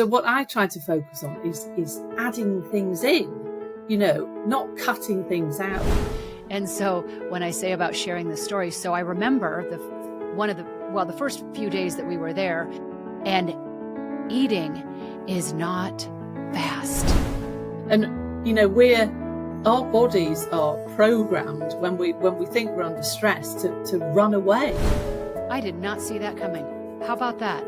So what I try to focus on is adding things in, not cutting things out. And so when I say about sharing the story, so I remember the first few days that we were there, and eating is not fast. And, our bodies are programmed when we think we're under stress to run away. I did not see that coming. How about that?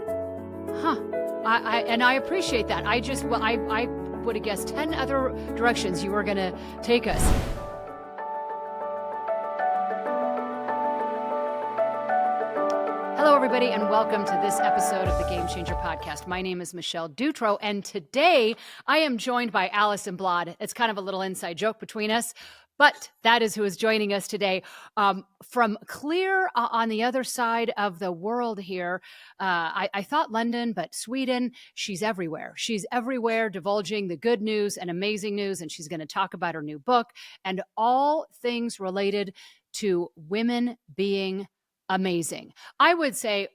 Huh. I appreciate that. I would have guessed 10 other directions you were going to take us. Hello, everybody, and welcome to this episode of the Game Changer Podcast. My name is Michelle Dutro, and today I am joined by Alison Bladh. It's kind of a little inside joke between us, but that is who is joining us today from clear on the other side of the world here. I thought London, but Sweden. She's everywhere. She's everywhere, divulging the good news and amazing news, and she's going to talk about her new book and all things related to women being amazing. I would say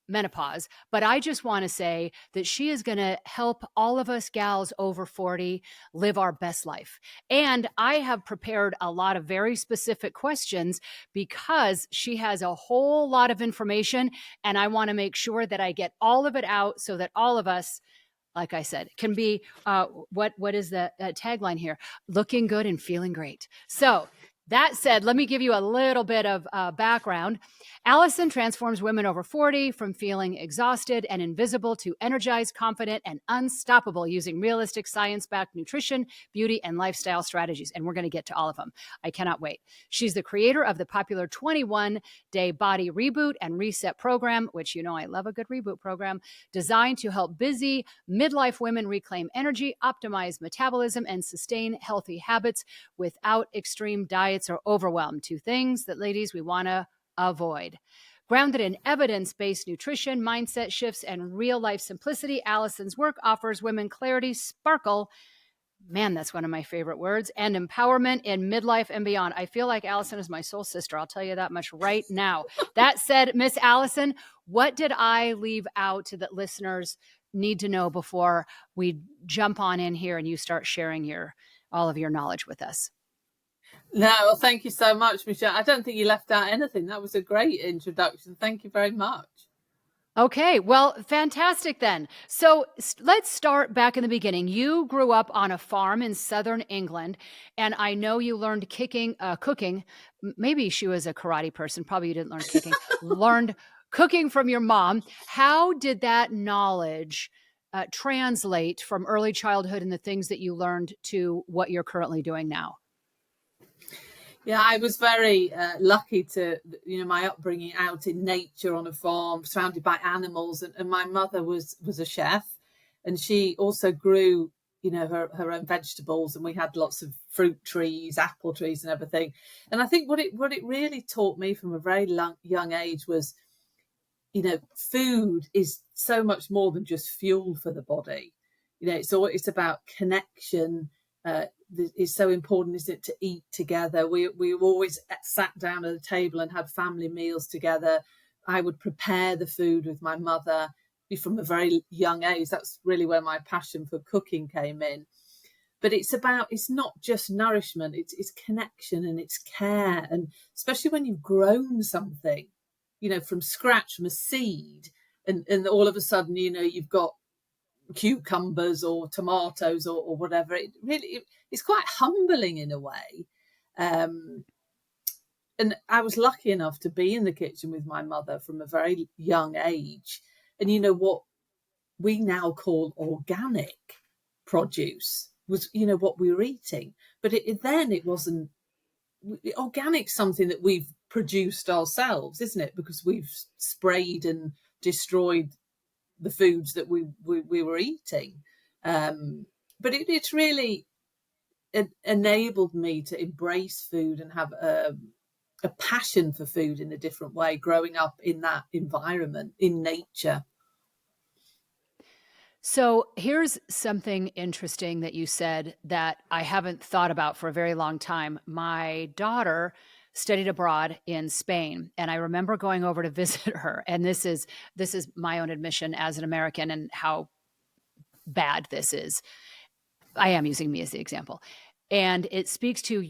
menopause, but I just want to say that she is going to help all of us gals over 40 live our best life. And I have prepared a lot of very specific questions because she has a whole lot of information, and I want to make sure that I get all of it out so that all of us, like I said, can be, what is the tagline here? Looking good and feeling great. So that said, let me give you a little bit of background. Alison transforms women over 40 from feeling exhausted and invisible to energized, confident, and unstoppable using realistic science-backed nutrition, beauty, and lifestyle strategies. And we're going to get to all of them. I cannot wait. She's the creator of the popular 21-day body reboot and reset program, which I love a good reboot program, designed to help busy midlife women reclaim energy, optimize metabolism, and sustain healthy habits without extreme diets or overwhelm. Two things that, ladies, we want to avoid. Grounded in evidence-based nutrition, mindset shifts, and real-life simplicity, Alison's work offers women clarity, sparkle, man, that's one of my favorite words, and empowerment in midlife and beyond. I feel like Alison is my soul sister. I'll tell you that much right now. That said, Miss Alison, what did I leave out that listeners need to know before we jump on in here and you start sharing all of your knowledge with us? No, well, thank you so much, Michelle. I don't think you left out anything. That was a great introduction. Thank you very much. Okay, well, fantastic then. So let's start back in the beginning. You grew up on a farm in southern England, and I know you learned cooking. Maybe she was a karate person. Probably you didn't learn kicking. Learned cooking from your mom. How did that knowledge translate from early childhood and the things that you learned to what you're currently doing now? Yeah, I was very lucky to, my upbringing out in nature on a farm, surrounded by animals. And my mother was a chef, and she also grew, her own vegetables. And we had lots of fruit trees, apple trees and everything. And I think what it really taught me from a very young age was, food is so much more than just fuel for the body. It's about connection. It's so important, isn't it, to eat together. We always sat down at a table and had family meals together. I would prepare the food with my mother from a very young age. That's really where my passion for cooking came in. But it's not just nourishment, it's connection and it's care. And especially when you've grown something, from scratch, from a seed, and all of a sudden, you've got cucumbers or tomatoes or whatever. It's quite humbling in a way. And I was lucky enough to be in the kitchen with my mother from a very young age. And what we now call organic produce was, what we were eating. But it wasn't organic, something that we've produced ourselves, isn't it? Because we've sprayed and destroyed the foods that we were eating. But it's really enabled me to embrace food and have a passion for food in a different way, growing up in that environment, in nature. So here's something interesting that you said that I haven't thought about for a very long time. My daughter studied abroad in Spain, and I remember going over to visit her. And this is my own admission as an American and how bad this is. I am using me as the example. And it speaks to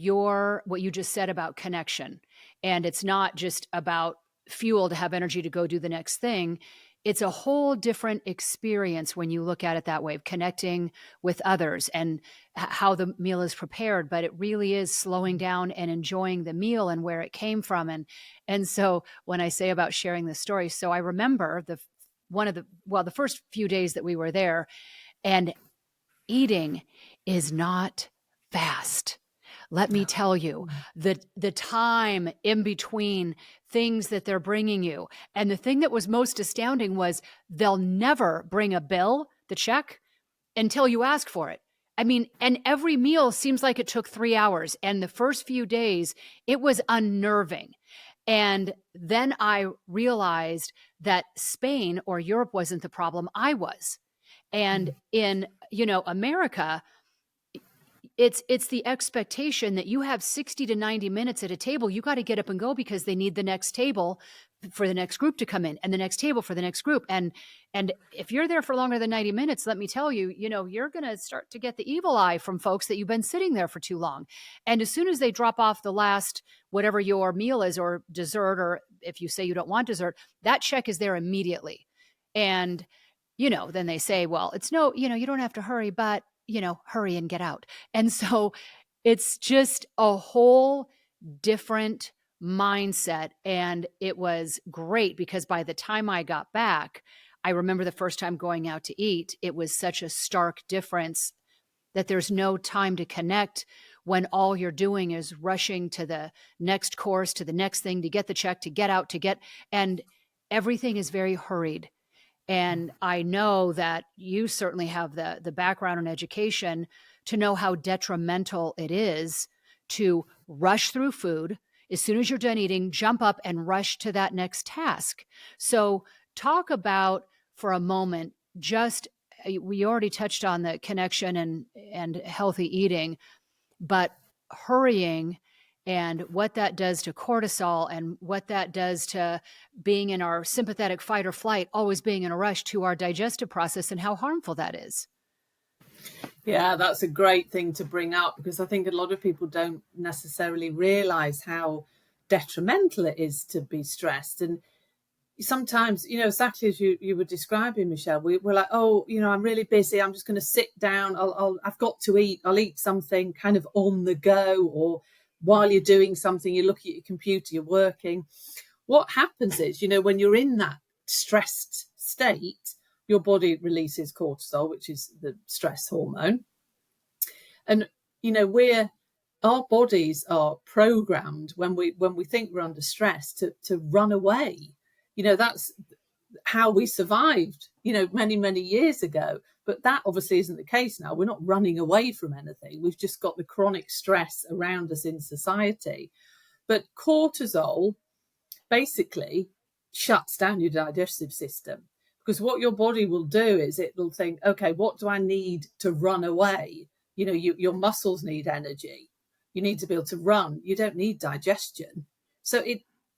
what you just said about connection. And it's not just about fuel to have energy to go do the next thing. It's a whole different experience when you look at it that way, of connecting with others and how the meal is prepared. But it really is slowing down and enjoying the meal and where it came from. And so when I say about sharing this story, so I remember the first few days that we were there, and eating is not fast. Let me tell you, the time in between things that they're bringing you. And the thing that was most astounding was they'll never bring a bill, the check, until you ask for it. I mean, and every meal seems like it took 3 hours. And the first few days, it was unnerving. And then I realized that Spain or Europe wasn't the problem. I was. And in, America, it's the expectation that you have 60 to 90 minutes at a table. You got to get up and go because they need the next table for the next group to come in, and the next table for the next group. And if you're there for longer than 90 minutes, let me tell you, you're going to start to get the evil eye from folks that you've been sitting there for too long. And as soon as they drop off the last, whatever your meal is, or dessert, or if you say you don't want dessert, that check is there immediately. And then they say, well, it's no, you don't have to hurry, but, hurry and get out. And so it's just a whole different mindset. And it was great because by the time I got back, I remember the first time going out to eat, it was such a stark difference that there's no time to connect when all you're doing is rushing to the next course, to the next thing, to get the check, to get out, and everything is very hurried. And I know that you certainly have the background and education to know how detrimental it is to rush through food. As soon as you're done eating, jump up and rush to that next task. So talk about, for a moment, we already touched on the connection and healthy eating, but hurrying and what that does to cortisol and what that does to being in our sympathetic fight or flight, always being in a rush, to our digestive process, and how harmful that is. Yeah, that's a great thing to bring up, because I think a lot of people don't necessarily realize how detrimental it is to be stressed. And sometimes, exactly as you were describing, Michelle, we're like, oh, I'm really busy. I'm just going to sit down. I've got to eat. I'll eat something kind of on the go, or while you're doing something, you look at your computer, you're working. What happens is, when you're in that stressed state, your body releases cortisol, which is the stress hormone. And, our bodies are programmed when we think we're under stress to run away. That's how we survived, many, many years ago. But that obviously isn't the case now. We're not running away from anything. We've just got the chronic stress around us in society. But cortisol basically shuts down your digestive system, because what your body will do is it will think, okay, what do I need to run away? Your muscles need energy. You need to be able to run. You don't need digestion. So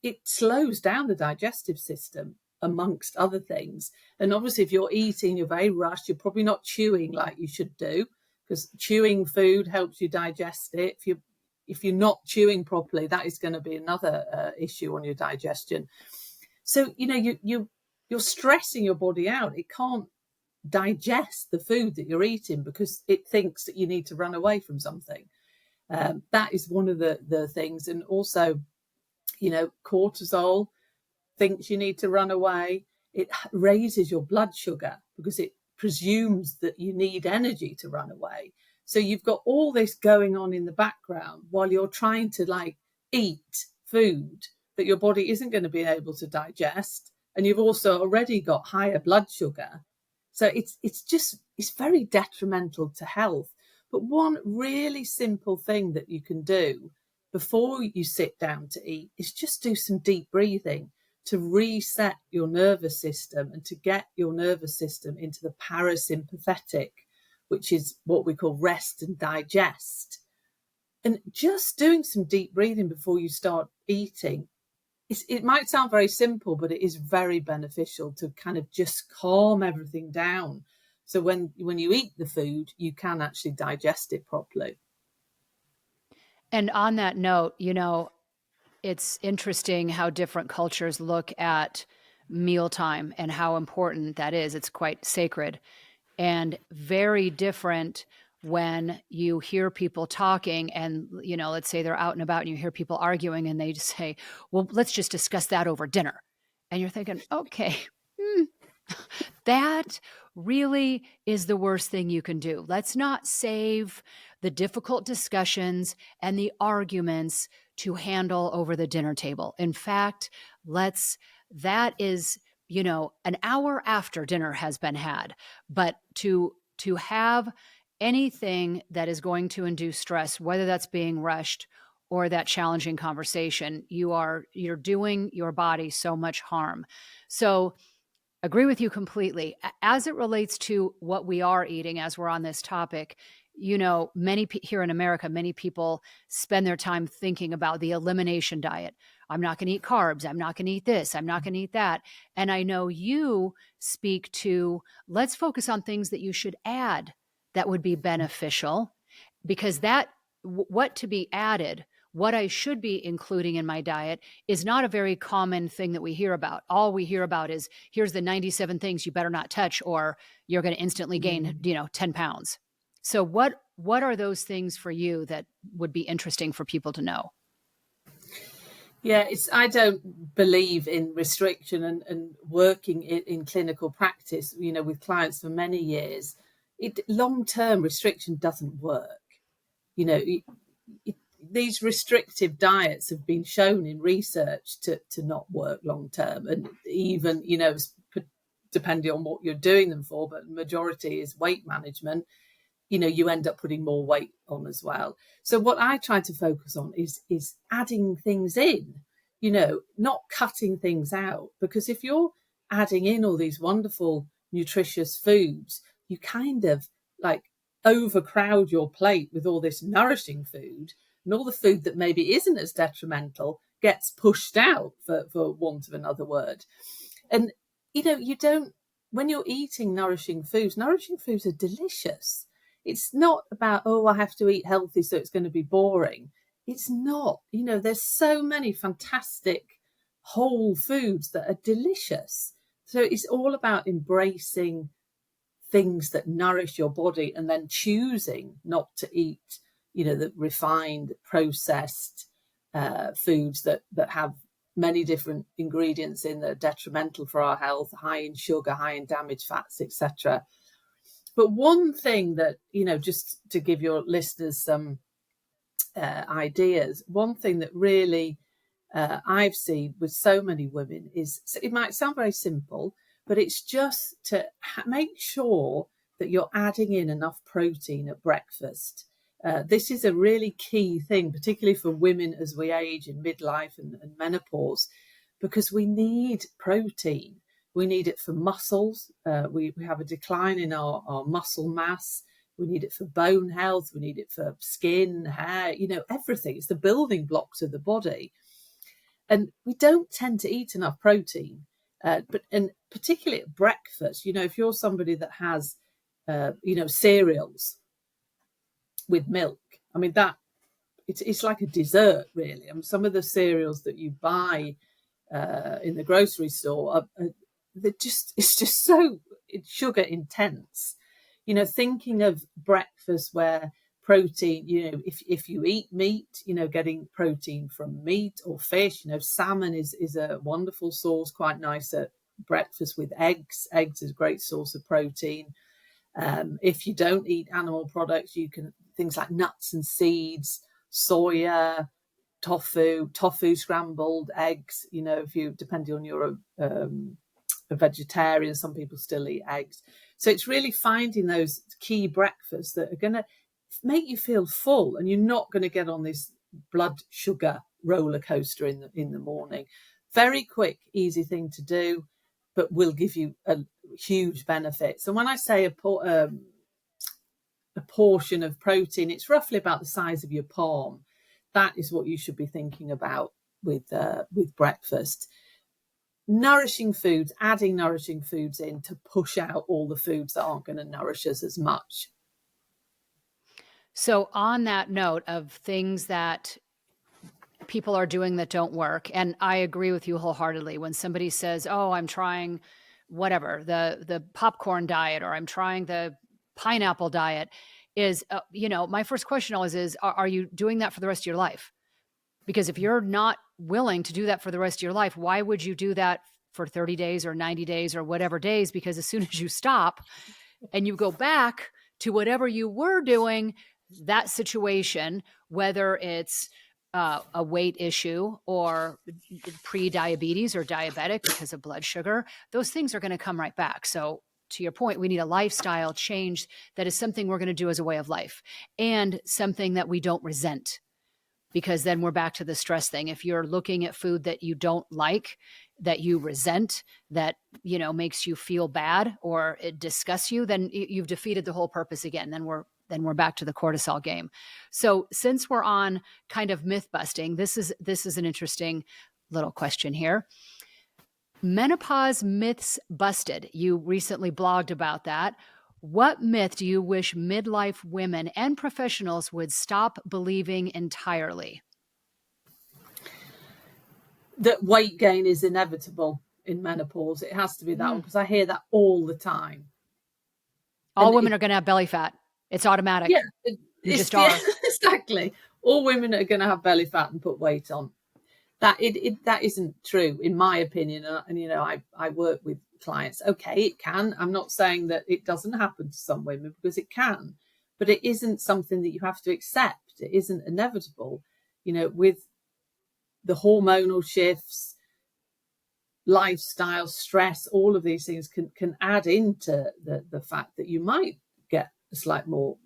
it slows down the digestive system, amongst other things. And obviously, if you're eating, you're very rushed, you're probably not chewing like you should do, because chewing food helps you digest it. If you're not chewing properly, that is going to be another issue on your digestion. So, you're stressing your body out. It can't digest the food that you're eating because it thinks that you need to run away from something. That is one of the things. And also, cortisol thinks you need to run away. It raises your blood sugar because it presumes that you need energy to run away. So you've got all this going on in the background while you're trying to eat food that your body isn't going to be able to digest. And you've also already got higher blood sugar. So it's very detrimental to health. But one really simple thing that you can do before you sit down to eat is just do some deep breathing to reset your nervous system and to get your nervous system into the parasympathetic, which is what we call rest and digest. And just doing some deep breathing before you start eating, it might sound very simple, but it is very beneficial to kind of just calm everything down So when you eat the food, you can actually digest it properly. And on that note, it's interesting how different cultures look at mealtime and how important that is. It's quite sacred, and very different when you hear people talking and, let's say they're out and about and you hear people arguing and they just say, well, let's just discuss that over dinner. And you're thinking, okay, that really is the worst thing you can do. Let's not save the difficult discussions and the arguments to handle over the dinner table. In fact, that is, an hour after dinner has been had. But to have anything that is going to induce stress, whether that's being rushed or that challenging conversation, you're doing your body so much harm. So agree with you completely. As it relates to what we are eating, as we're on this topic, here in America, many people spend their time thinking about the elimination diet. I'm not going to eat carbs. I'm not going to eat this. I'm not going to eat that. And I know you speak to, let's focus on things that you should add that would be beneficial, because what to be added, what I should be including in my diet is not a very common thing that we hear about. All we hear about is, here's the 97 things you better not touch, or you're going to instantly gain, 10 pounds. So what are those things for you that would be interesting for people to know? Yeah, I don't believe in restriction and working in clinical practice, with clients for many years. Long-term restriction doesn't work. These restrictive diets have been shown in research to not work long-term. And even, depending on what you're doing them for, but the majority is weight management, you end up putting more weight on as well. So what I try to focus on is adding things in, not cutting things out. Because if you're adding in all these wonderful, nutritious foods, you kind of like overcrowd your plate with all this nourishing food, and all the food that maybe isn't as detrimental gets pushed out, for want of another word. And, when you're eating nourishing foods are delicious. It's not about, I have to eat healthy, so it's going to be boring. It's not. There's so many fantastic whole foods that are delicious. So it's all about embracing things that nourish your body and then choosing not to eat, the refined, processed foods that have many different ingredients in that are detrimental for our health, high in sugar, high in damaged fats, etc. But one thing that, just to give your listeners some ideas, one thing that really I've seen with so many women is, it might sound very simple, but it's just to make sure that you're adding in enough protein at breakfast. This is a really key thing, particularly for women as we age in midlife and menopause, because we need protein. We need it for muscles. We have a decline in our muscle mass. We need it for bone health. We need it for skin, hair, everything. It's the building blocks of the body. And we don't tend to eat enough protein, and particularly at breakfast. If you're somebody that has, cereals with milk, I mean, it's like a dessert, really. I mean, some of the cereals that you buy in the grocery store it's just so sugar intense. Thinking of breakfast where protein, if you eat meat, getting protein from meat or fish. Salmon is a wonderful source, quite nice at breakfast with eggs. Eggs is a great source of protein. If you don't eat animal products, you can things like nuts and seeds, soya, tofu, scrambled eggs. If you, depending on your a vegetarian, some people still eat eggs. So it's really finding those key breakfasts that are going to make you feel full, and you're not going to get on this blood sugar roller coaster in the morning. Very quick, easy thing to do, but will give you a huge benefit. So when I say a portion of protein, it's roughly about the size of your palm. That is what you should be thinking about with breakfast. nourishing foods, adding nourishing foods in to push out all the foods that aren't going to nourish us as much. So on that note of things that people are doing that don't work, and I agree with you wholeheartedly when somebody says, oh, I'm trying whatever, the popcorn diet, or I'm trying the pineapple diet, is, my first question always is, are you doing that for the rest of your life? Because if you're not willing to do that for the rest of your life, why would you do that for 30 days or 90 days or whatever days? Because as soon as you stop and you go back to whatever you were doing, that situation, whether it's a weight issue or pre-diabetes or diabetic because of blood sugar, those things are going to come right back. So to your point, we need a lifestyle change that is something we're going to do as a way of life and something that we don't resent, because then we're back to the stress thing. If you're looking at food that you don't like, that you resent, that, makes you feel bad or it disgusts you, then you've defeated the whole purpose again. Then we're back to the cortisol game. So since we're on kind of myth busting, this is an interesting little question here. Menopause myths busted. You recently blogged about that. What myth do you wish midlife women and professionals would stop believing entirely? That weight gain is inevitable in menopause. It has to be that one, because I hear that all the time. All women are going to have belly fat. It's automatic. Yeah, you just are. Exactly. All women are going to have belly fat and put weight on. That isn't true, in my opinion. And I work with clients. Okay, it can. I'm not saying that it doesn't happen to some women, because it can, but it isn't something that you have to accept. It isn't inevitable. With the hormonal shifts, lifestyle, stress, all of these things can add into the fact that you might get a slight more,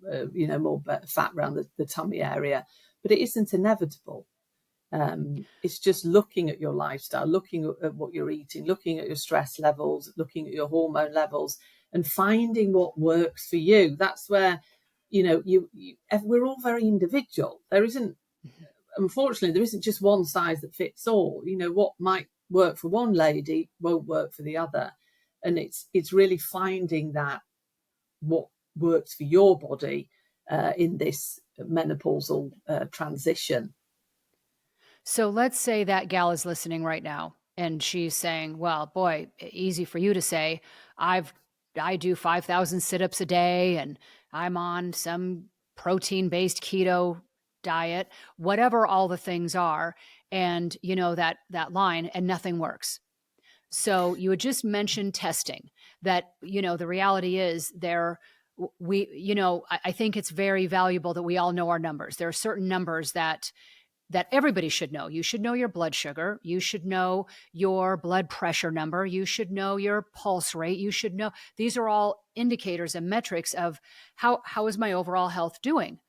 more fat around the tummy area, but it isn't inevitable. It's just looking at your lifestyle, looking at what you're eating, looking at your stress levels, looking at your hormone levels, and finding what works for you. That's where, we're all very individual. Unfortunately, there isn't just one size that fits all. What might work for one lady won't work for the other. And it's really finding that what works for your body in this menopausal transition. So let's say that gal is listening right now and she's saying, well, boy, easy for you to say, I do 5,000 sit-ups a day and I'm on some protein-based keto diet, whatever all the things are. And that line, and nothing works. So you had just mentioned testing, that, the reality is I think it's very valuable that we all know our numbers. There are certain numbers that everybody should know. You should know your blood sugar. You should know your blood pressure number. You should know your pulse rate. You should know, these are all indicators and metrics of how is my overall health doing?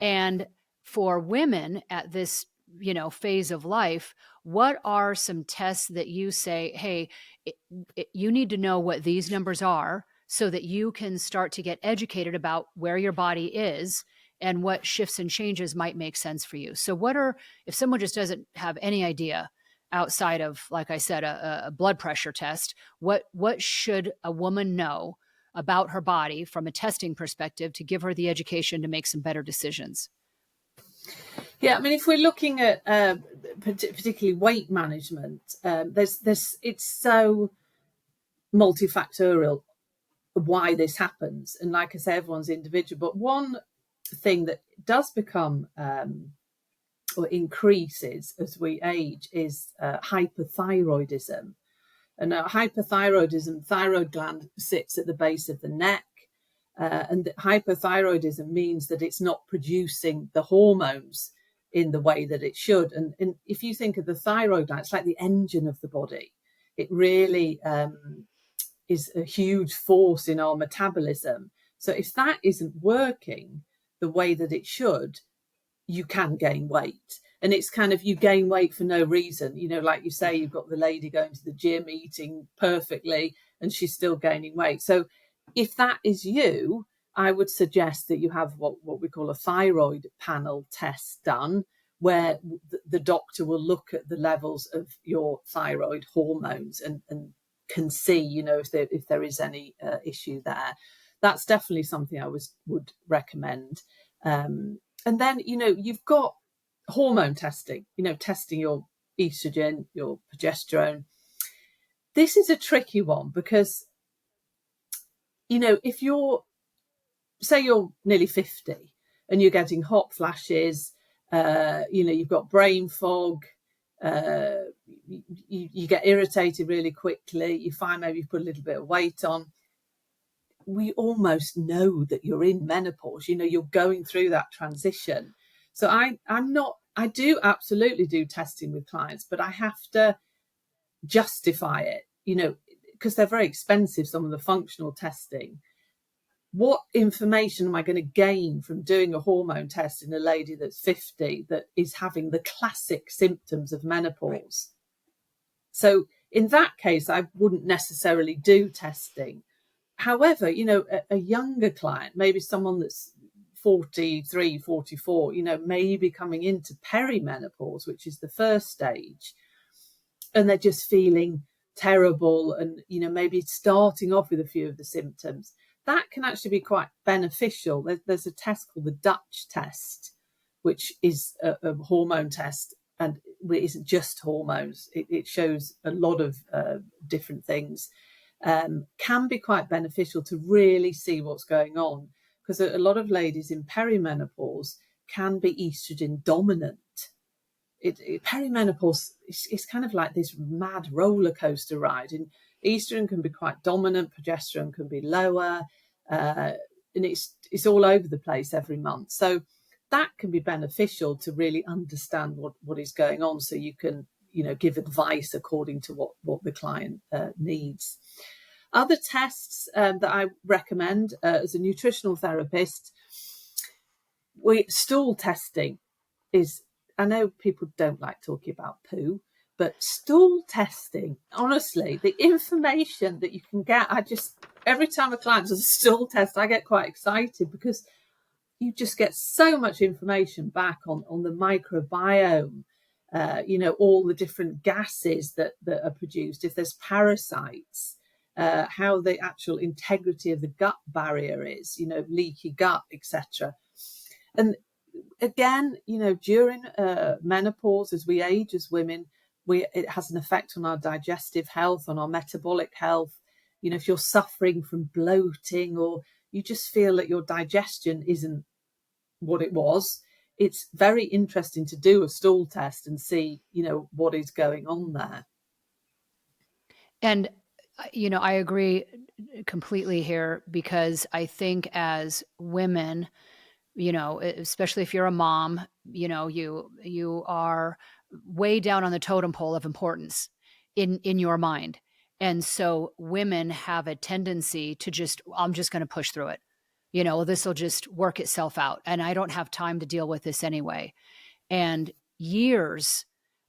And for women at this, phase of life, what are some tests that you say, hey, you need to know what these numbers are so that you can start to get educated about where your body is and what shifts and changes might make sense for you. So if someone just doesn't have any idea outside of, like I said, a blood pressure test, what should a woman know about her body from a testing perspective to give her the education to make some better decisions? Yeah, I mean, if we're looking at particularly weight management, it's so multifactorial why this happens. And like I say, everyone's individual. But one thing that does become or increases as we age is hypothyroidism. And hypothyroidism, thyroid gland sits at the base of the neck. And hypothyroidism means that it's not producing the hormones in the way that it should. And if you think of the thyroid gland, it's like the engine of the body. It really is a huge force in our metabolism. So if that isn't working the way that it should, you can gain weight. And it's kind of, you gain weight for no reason. Like you say, you've got the lady going to the gym, eating perfectly, and she's still gaining weight. So if that is you, I would suggest that you have what we call a thyroid panel test done, where the doctor will look at the levels of your thyroid hormones and can see, you know, if there is any issue there. That's definitely something I would recommend. And then, you know, you've got hormone testing, you know, testing your estrogen, your progesterone. This is a tricky one because, you know, if say you're nearly 50 and you're getting hot flashes, you know, you've got brain fog, you get irritated really quickly, you find maybe you've put a little bit of weight on, we almost know that you're in menopause. You know, you're going through that transition. So I do absolutely do testing with clients, but I have to justify it, you know, because they're very expensive, some of the functional testing. What information am I going to gain from doing a hormone test in a lady that's 50 that is having the classic symptoms of menopause? Right. So in that case, I wouldn't necessarily do testing. However, you know, a younger client, maybe someone that's 43, 44, you know, maybe coming into perimenopause, which is the first stage, and they're just feeling terrible and, you know, maybe starting off with a few of the symptoms. That can actually be quite beneficial. There's a test called the Dutch test, which is a hormone test, and it isn't just hormones. It shows a lot of different things. Can be quite beneficial to really see what's going on, because a lot of ladies in perimenopause can be estrogen dominant. Perimenopause is kind of like this mad roller coaster ride, and estrogen can be quite dominant, progesterone can be lower, and it's all over the place every month. So that can be beneficial to really understand what is going on, so you can, you know, give advice according to what the client needs. Other tests that I recommend as a nutritional therapist, stool testing is, I know people don't like talking about poo, but stool testing, honestly, the information that you can get, every time a client does a stool test, I get quite excited because you just get so much information back on the microbiome, you know, all the different gases that are produced, if there's parasites, how the actual integrity of the gut barrier is, you know, leaky gut, etc. And again, you know, during menopause, as we age as women, it has an effect on our digestive health, on our metabolic health. You know, if you're suffering from bloating or you just feel that your digestion isn't what it was, it's very interesting to do a stool test and see, you know, what is going on there. And, you know, I agree completely here, because I think as women, you know, especially if you're a mom, you know, you are way down on the totem pole of importance in your mind. And so women have a tendency to I'm just going to push through it. You know, this will just work itself out, and I don't have time to deal with this anyway. And years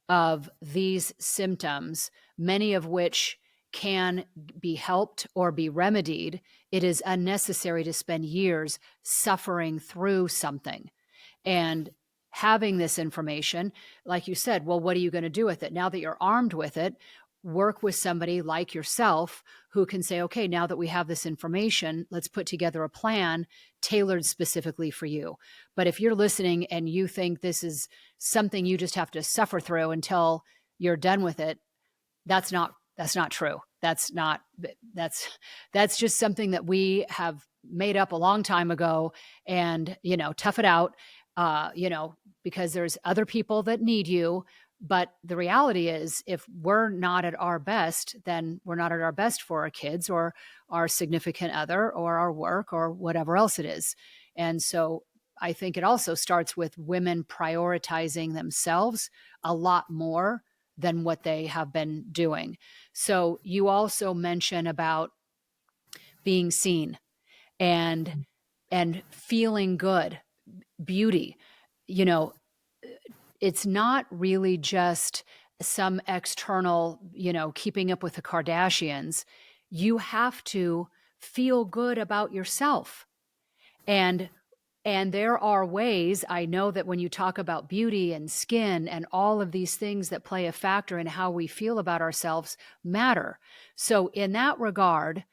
of these symptoms, many of which can be helped or be remedied, it is unnecessary to spend years suffering through something. And having this information, like you said, well, what are you going to do with it? Now that you're armed with it, work with somebody like yourself who can say, okay, now that we have this information, let's put together a plan tailored specifically for you. But if you're listening and you think this is something you just have to suffer through until you're done with it, that's not true. That's just something that we have made up a long time ago, and, you know, tough it out, you know, because there's other people that need you. But the reality is, if we're not at our best, then we're not at our best for our kids or our significant other or our work or whatever else it is. And so I think it also starts with women prioritizing themselves a lot more than what they have been doing. So you also mention about being seen and feeling good, beauty. You know, it's not really just some external, you know, keeping up with the Kardashians. You have to feel good about yourself. And And there are ways, I know that when you talk about beauty and skin and all of these things that play a factor in how we feel about ourselves matter. So in that regard,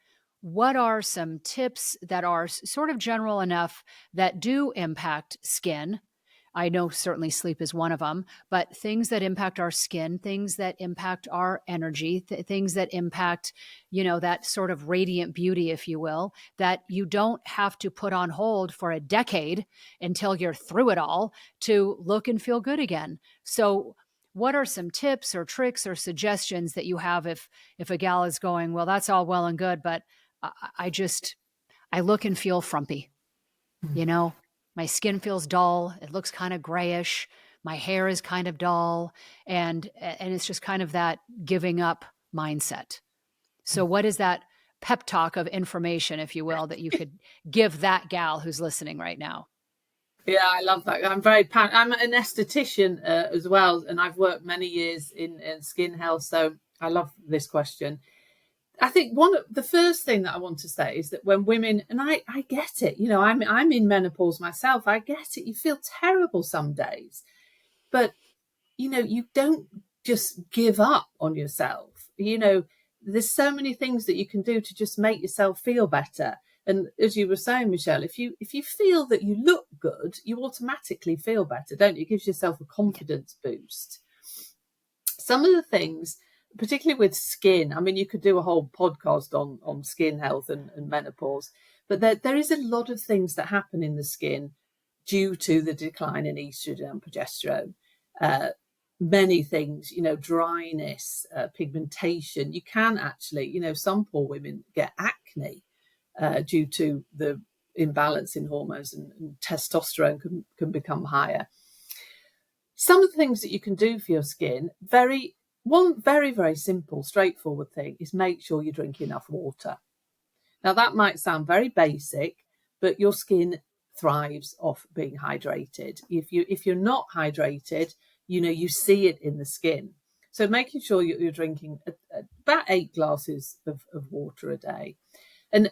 what are some tips that are sort of general enough that do impact skin? I know certainly sleep is one of them, but things that impact our skin, things that impact our energy, things that impact, that sort of radiant beauty, if you will, that you don't have to put on hold for a decade until you're through it all to look and feel good again. So what are some tips or tricks or suggestions that you have if a gal is going, well, that's all well and good, but I look and feel frumpy, you know? My skin feels dull. It looks kind of grayish. My hair is kind of dull. And it's just kind of that giving up mindset. So what is that pep talk of information, if you will, that you could give that gal who's listening right now? Yeah, I love that. I'm an esthetician as well, and I've worked many years in skin health. So I love this question. I think the first thing that I want to say is that when women, and I get it, I'm in menopause myself. I get it. You feel terrible some days, but you don't just give up on yourself. There's so many things that you can do to just make yourself feel better. And as you were saying, Michelle, if you feel that you look good, you automatically feel better, don't you? It gives yourself a confidence boost. Some of the things, particularly with skin, I mean, you could do a whole podcast on skin health and menopause, but there is a lot of things that happen in the skin due to the decline in estrogen and progesterone. Many things, dryness, pigmentation. You can actually, some poor women get acne due to the imbalance in hormones, and testosterone can become higher. Some of the things that you can do for your skin, one very, very simple, straightforward thing is make sure you drink enough water. Now, that might sound very basic, but your skin thrives off being hydrated. If you're not hydrated, you see it in the skin. So making sure you're drinking about 8 glasses of water a day. And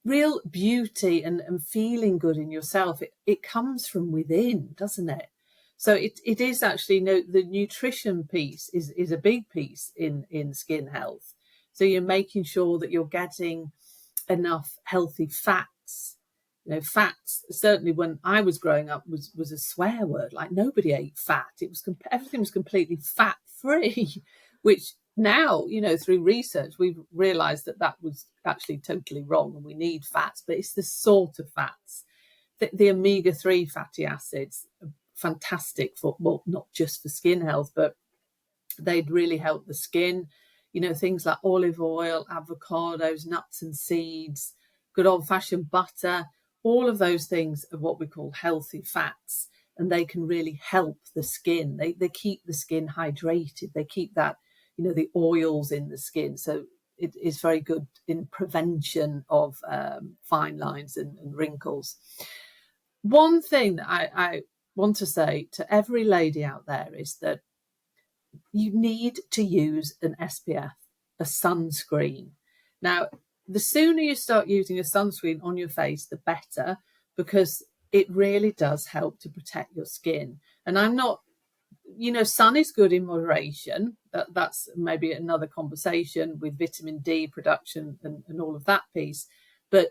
real beauty and feeling good in yourself, it comes from within, doesn't it? So it is actually, the nutrition piece is a big piece in skin health. So you're making sure that you're getting enough healthy fats. Fats, certainly when I was growing up, was a swear word. Like, nobody ate fat. Everything was completely fat free, which now, through research, we've realized that was actually totally wrong, and we need fats, but it's the sort of fats, the omega-3 fatty acids, fantastic for, well, not just for skin health, but they'd really help the skin. Things like olive oil, avocados, nuts and seeds, good old-fashioned butter. All of those things are what we call healthy fats, and they can really help the skin. They keep the skin hydrated. They keep that, the oils in the skin. So it is very good in prevention of fine lines and wrinkles. One thing that I want to say to every lady out there is that you need to use an SPF, a sunscreen. Now, the sooner you start using a sunscreen on your face, the better, because it really does help to protect your skin. And I'm not, sun is good in moderation. That's maybe another conversation with vitamin D production and all of that piece. But,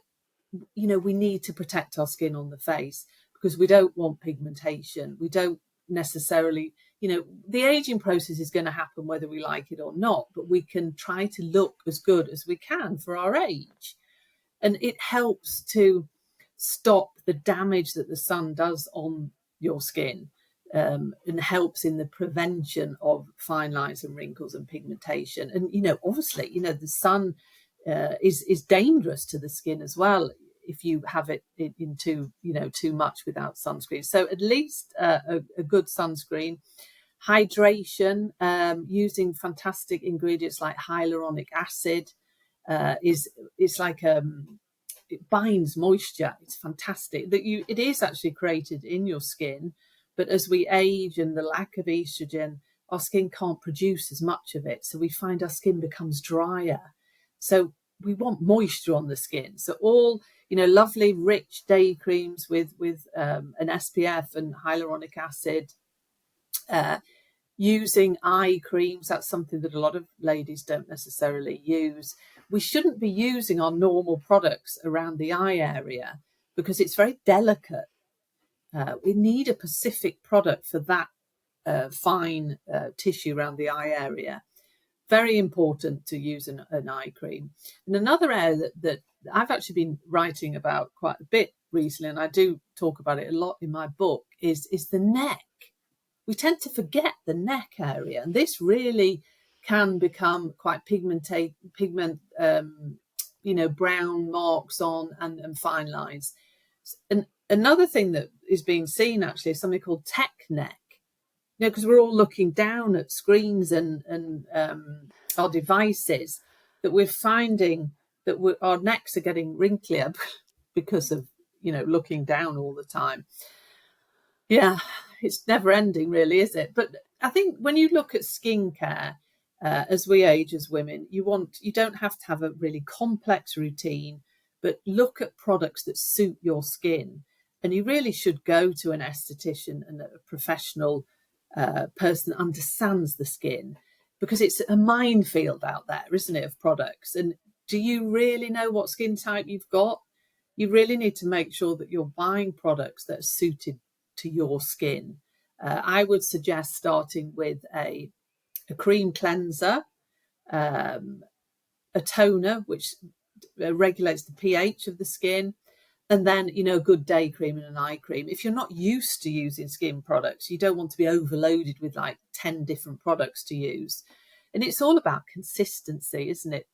we need to protect our skin on the face, because we don't want pigmentation. We don't necessarily, the aging process is going to happen whether we like it or not, but we can try to look as good as we can for our age. And it helps to stop the damage that the sun does on your skin, and helps in the prevention of fine lines and wrinkles and pigmentation. And, obviously, the sun is dangerous to the skin as well if you have it in too much without sunscreen. So at least a good sunscreen. Hydration, using fantastic ingredients like hyaluronic acid, it's like it binds moisture. It's fantastic. It is actually created in your skin, but as we age and the lack of estrogen, our skin can't produce as much of it. So we find our skin becomes drier. So we want moisture on the skin. So all, lovely rich day creams with an SPF and hyaluronic acid, using eye creams. That's something that a lot of ladies don't necessarily use. We shouldn't be using our normal products around the eye area because it's very delicate. We need a specific product for that fine tissue around the eye area. Very important to use an eye cream. And another area that I've actually been writing about quite a bit recently, and I do talk about it a lot in my book, is the neck. We tend to forget the neck area, and this really can become quite brown marks on and fine lines. And another thing that is being seen actually is something called tech neck. Because we're all looking down at screens and our devices, that we're finding that our necks are getting wrinklier because of, looking down all the time. Yeah, it's never ending really, is it? But I think when you look at skincare, as we age as women, you don't have to have a really complex routine, but look at products that suit your skin. And you really should go to an esthetician and a professional person that understands the skin, because it's a minefield out there, isn't it, of products. And do you really know what skin type you've got? You really need to make sure that you're buying products that are suited to your skin. I would suggest starting with a cream cleanser, a toner, which regulates the pH of the skin, and then, a good day cream and an eye cream. If you're not used to using skin products, you don't want to be overloaded with like 10 different products to use. And it's all about consistency, isn't it?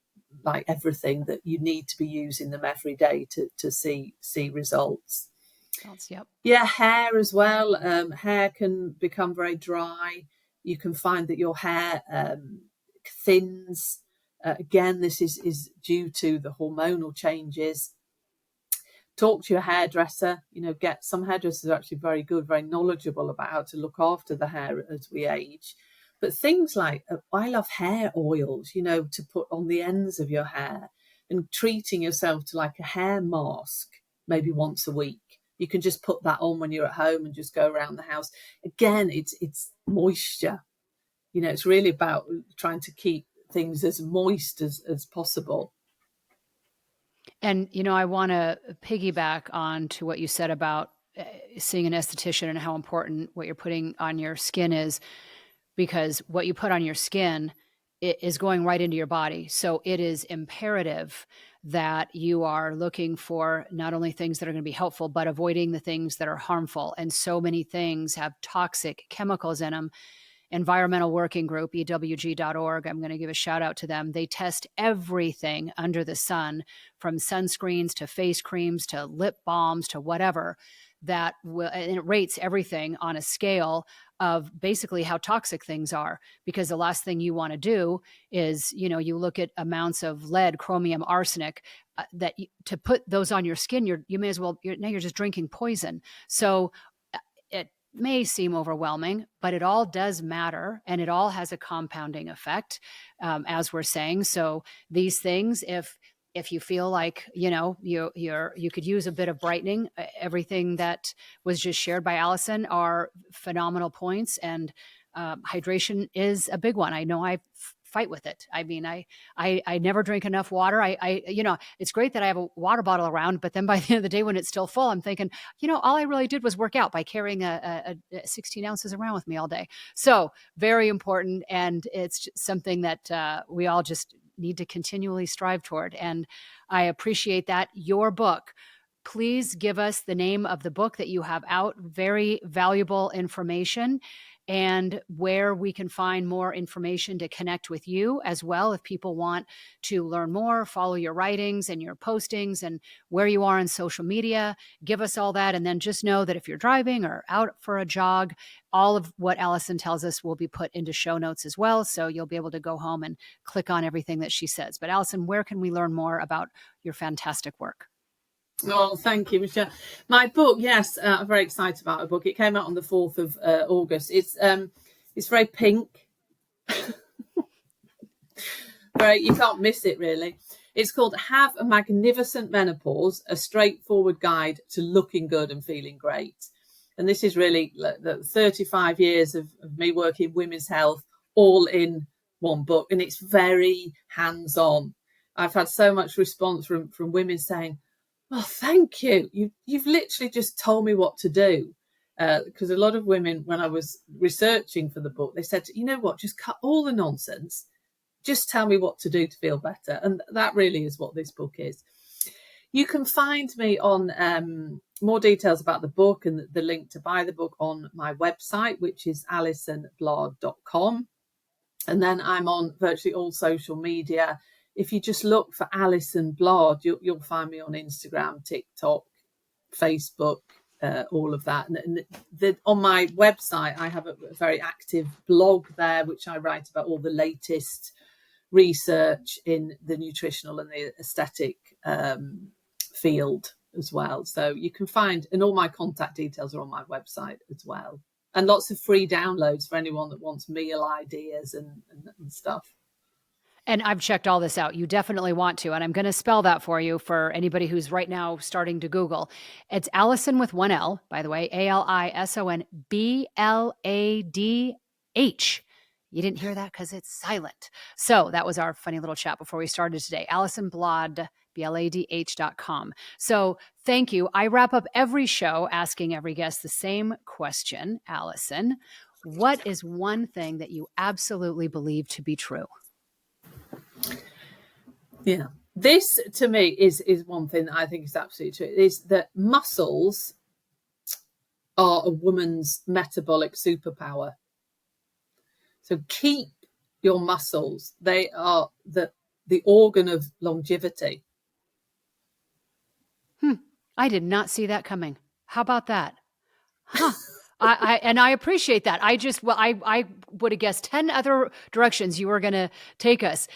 Like everything, that you need to be using them every day to see results. Yep. Yeah, hair as well. Hair can become very dry. You can find that your hair thins. Again, this is due to the hormonal changes. Talk to your hairdresser. Get some hairdressers are actually very good, very knowledgeable about how to look after the hair as we age. But things like, I love hair oils, to put on the ends of your hair, and treating yourself to like a hair mask, maybe once a week. You can just put that on when you're at home and just go around the house. Again, it's moisture. It's really about trying to keep things as moist as possible. And, I want to piggyback on to what you said about seeing an esthetician and how important what you're putting on your skin is, because what you put on your skin is going right into your body. So it is imperative that you are looking for not only things that are going to be helpful, but avoiding the things that are harmful. And so many things have toxic chemicals in them. Environmental Working Group, EWG.org. I'm going to give a shout out to them. They test everything under the sun, from sunscreens to face creams to lip balms to whatever, and it rates everything on a scale of basically how toxic things are. Because the last thing you want to do is, you look at amounts of lead, chromium, arsenic, to put those on your skin, you may as well, now you're just drinking poison. So it may seem overwhelming, but it all does matter, and it all has a compounding effect, as we're saying. So these things, if you feel like you could use a bit of brightening, everything that was just shared by Alison are phenomenal points, and hydration is a big one. I know I fight with it. I mean, I never drink enough water. It's great that I have a water bottle around, but then by the end of the day, when it's still full, I'm thinking, all I really did was work out by carrying a 16 ounces around with me all day. So very important. And it's something that we all just need to continually strive toward. And I appreciate that. Your book, please give us the name of the book that you have out. Very valuable information, and where we can find more information to connect with you as well. If people want to learn more, follow your writings and your postings and where you are on social media, give us all that. And then just know that if you're driving or out for a jog, all of what Alison tells us will be put into show notes as well. So you'll be able to go home and click on everything that she says. But Alison, where can we learn more about your fantastic work? Oh, thank you, Michelle. My book, yes, I'm very excited about a book. It came out on the 4th of August. It's very pink. You can't miss it, really. It's called Have a Magnificent Menopause, a straightforward guide to looking good and feeling great. And this is really the 35 years of me working women's health all in one book. And it's very hands-on. I've had so much response from women saying, oh, thank you. You've literally just told me what to do. Because a lot of women, when I was researching for the book, they said, you know what, just cut all the nonsense. Just tell me what to do to feel better. And that really is what this book is. You can find me on more details about the book and the link to buy the book on my website, which is alisonbladh.com. And then I'm on virtually all social media. If you just look for Alison Bladh, you'll find me on Instagram, TikTok, Facebook, all of that. And on my website, I have a very active blog there, which I write about all the latest research in the nutritional and the aesthetic field as well. So you can find, and all my contact details are on my website as well. And lots of free downloads for anyone that wants meal ideas and stuff. And I've checked all this out. You definitely want to. And I'm going to spell that for you for anybody who's right now starting to Google. It's Alison with one L, by the way, ALISON BLADH. You didn't hear that because it's silent. So that was our funny little chat before we started today. Alison Bladh, BLADH.com. So thank you. I wrap up every show asking every guest the same question. Alison, what is one thing that you absolutely believe to be true? Yeah, this to me is one thing that I think is absolutely true, is that muscles are a woman's metabolic superpower. So keep your muscles. They are the organ of longevity. I did not see that coming. How about that? Huh. I appreciate that. I would have guessed 10 other directions you were going to take us.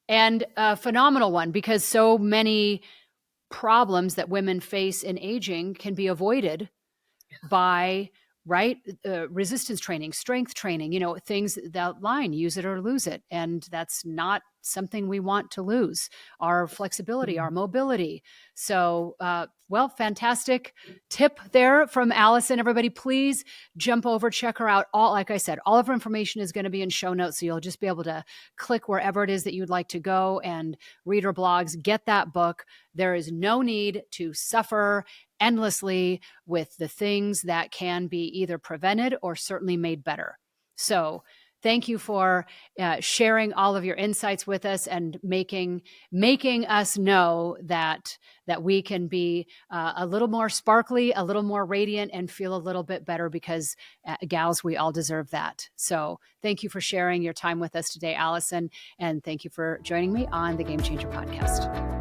And a phenomenal one, because so many problems that women face in aging can be avoided by resistance training, strength training, things that line, use it or lose it. And that's not something we want to lose, our flexibility, our mobility. So, fantastic tip there from Alison. Everybody, please jump over, check her out. Like I said, all of her information is going to be in show notes. So you'll just be able to click wherever it is that you'd like to go and read her blogs, get that book. There is no need to suffer endlessly with the things that can be either prevented or certainly made better. So thank you for sharing all of your insights with us and making us know that we can be a little more sparkly, a little more radiant, and feel a little bit better, because gals, we all deserve that. So thank you for sharing your time with us today, Alison, and thank you for joining me on the Game Changer podcast.